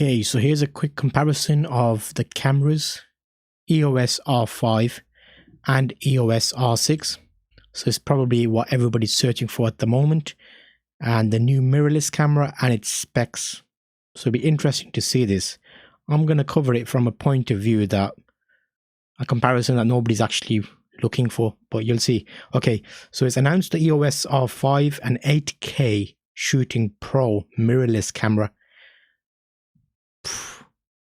Okay, so here's a quick comparison of the cameras EOS R5 and EOS R6. So it's probably what everybody's searching for at the moment, and the new mirrorless camera and its specs. So it'll be interesting to see this. I'm going to cover it from a point of view that a comparison that nobody's actually looking for, but you'll see. Okay, so it's announced the EOS R5, an 8K shooting pro mirrorless camera.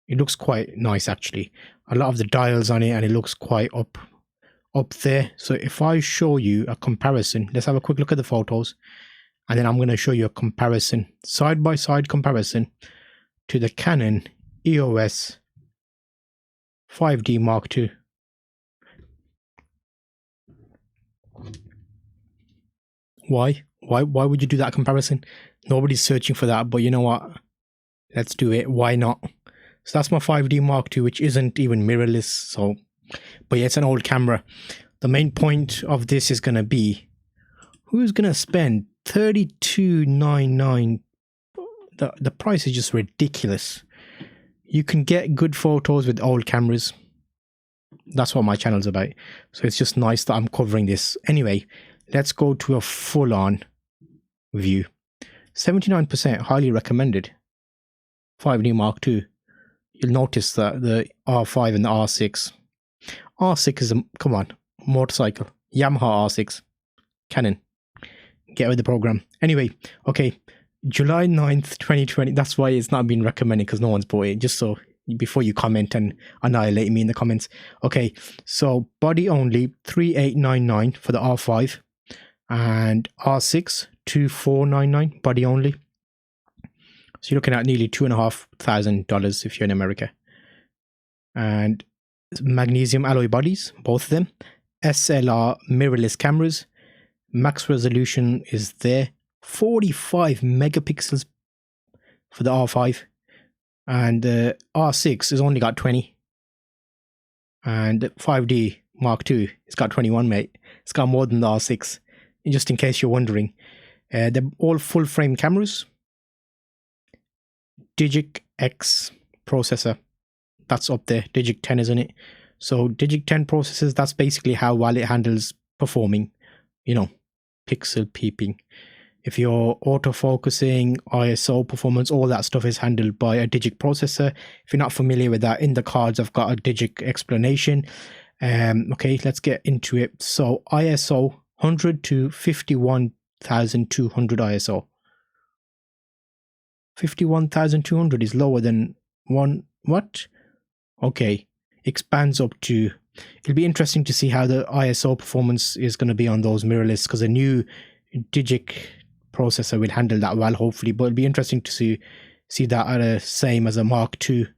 It looks quite nice actually. A lot of the dials on it, and it looks quite up there. So if I show you a comparison, let's have a quick look at the photos, and then I'm going to show you a comparison, side by side comparison to the Canon EOS 5D Mark II. Why would you do that comparison? Nobody's searching for that, but you know what? Let's do it. Why not? So that's my 5D Mark II, which isn't even mirrorless. So, but yeah, it's an old camera. The main point of this is going to be, who's going to spend $32.99? The price is just ridiculous. You can get good photos with old cameras. That's what my channel's about. So it's just nice that I'm covering this. Anyway, let's go to a full-on view. 79% highly recommended. 5D Mark II. You'll notice that the R5 and the R6. R6 is a, come on, motorcycle. Yamaha R6. Canon. Get with the program. Anyway, okay. July 9th, 2020. That's why it's not been recommended, because no one's bought it. Just so before you comment and annihilate me in the comments. Okay, so body only 3899 for the R5, and R6 2499 body only. So you're looking at nearly $2,500 if you're in America. And magnesium alloy bodies, both of them. SLR mirrorless cameras. Max resolution is there. 45 megapixels for the R5. And the R6 has only got 20. And 5D Mark II, it's got 21, mate. It's got more than the R6. Just in case you're wondering. They're all full frame cameras. Digic X processor, that's up there. Digic 10, isn't it? So Digic 10 processors, that's basically how well it handles performing, you know, pixel peeping. If you're autofocusing, ISO performance, all that stuff is handled by a Digic processor. If you're not familiar with that, in the cards I've got a Digic explanation. Okay, let's get into it. So ISO 100 to 51,200 ISO. 51,200 is lower than one. What? Okay, expands up to. It'll be interesting to see how the ISO performance is going to be on those mirrorless, because a new Digic processor will handle that well, hopefully. But it'll be interesting to see that at a same as a Mark II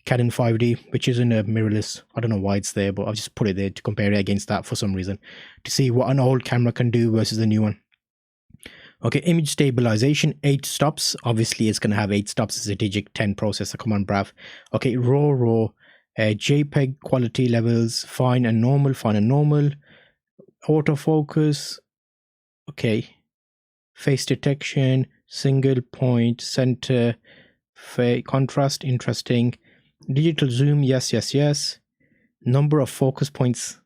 Canon 5D, which isn't a mirrorless. I don't know why it's there, but I've just put it there to compare it against that for some reason, to see what an old camera can do versus the new one. Okay, image stabilization, 8 stops. Obviously, it's going to have 8 stops. It's a Digic 10 processor. Come on, brav. Okay, raw. JPEG quality levels, fine and normal. Autofocus. Okay. Face detection, single point, center, contrast, interesting. Digital zoom, yes. Number of focus points.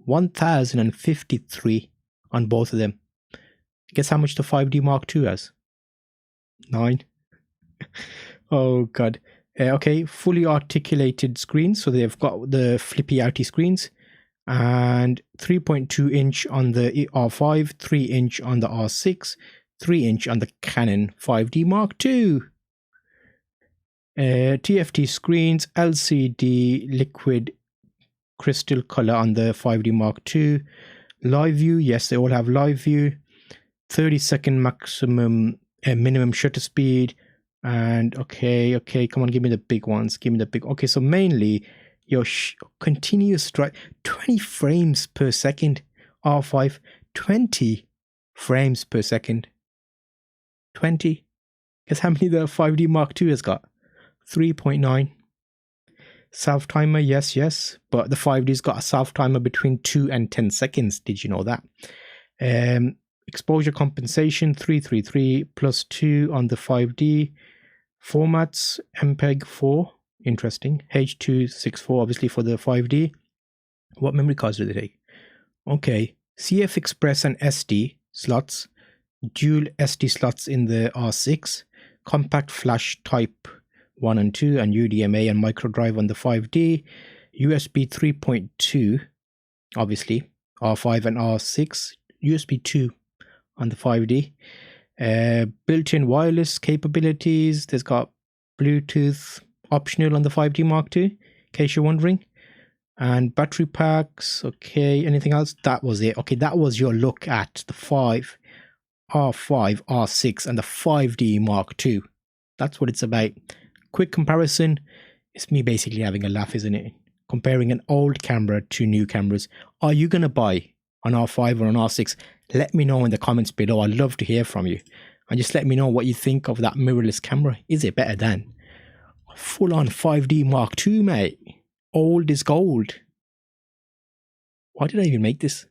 1,053 on both of them. Guess how much the 5D Mark II has? 9. Oh god. Okay, fully articulated screens. So they've got the flippy outy screens, and 3.2 inch on the R5, 3 inch on the R6, 3 inch on the Canon 5D Mark II. TFT screens, LCD liquid crystal color on the 5D Mark II. Live view, yes, they all have live view. 30-second maximum minimum shutter speed. And okay, come on, give me the big ones. Okay, so mainly your continuous strike, 20 frames per second. R5, 20 frames per second. 20. Guess how many the 5D Mark II has got? 3.9. Self timer, yes, but the 5D's got a self timer between 2 and 10 seconds. Did you know that? exposure compensation 333 plus 2 on the 5D. Formats MPEG 4, interesting. H.264 obviously for the 5D. What memory cards do they take? Okay, CF Express and SD slots, dual SD slots in the R6, compact flash type 1 and 2, and UDMA and micro drive on the 5D, USB 3.2, obviously, R5 and R6, USB 2 on the 5D, built-in wireless capabilities. There's got Bluetooth optional on the 5D Mark II, in case you're wondering. And battery packs, okay, anything else? That was it. Okay, that was your look at the 5, R5, R6, and the 5D Mark II. That's what it's about. Quick comparison. It's me basically having a laugh, isn't it? Comparing an old camera to new cameras. Are you going to buy an R5 or an R6? Let me know in the comments below. I'd love to hear from you. And just let me know what you think of that mirrorless camera. Is it better than full-on 5D Mark II, mate? Old is gold. Why did I even make this?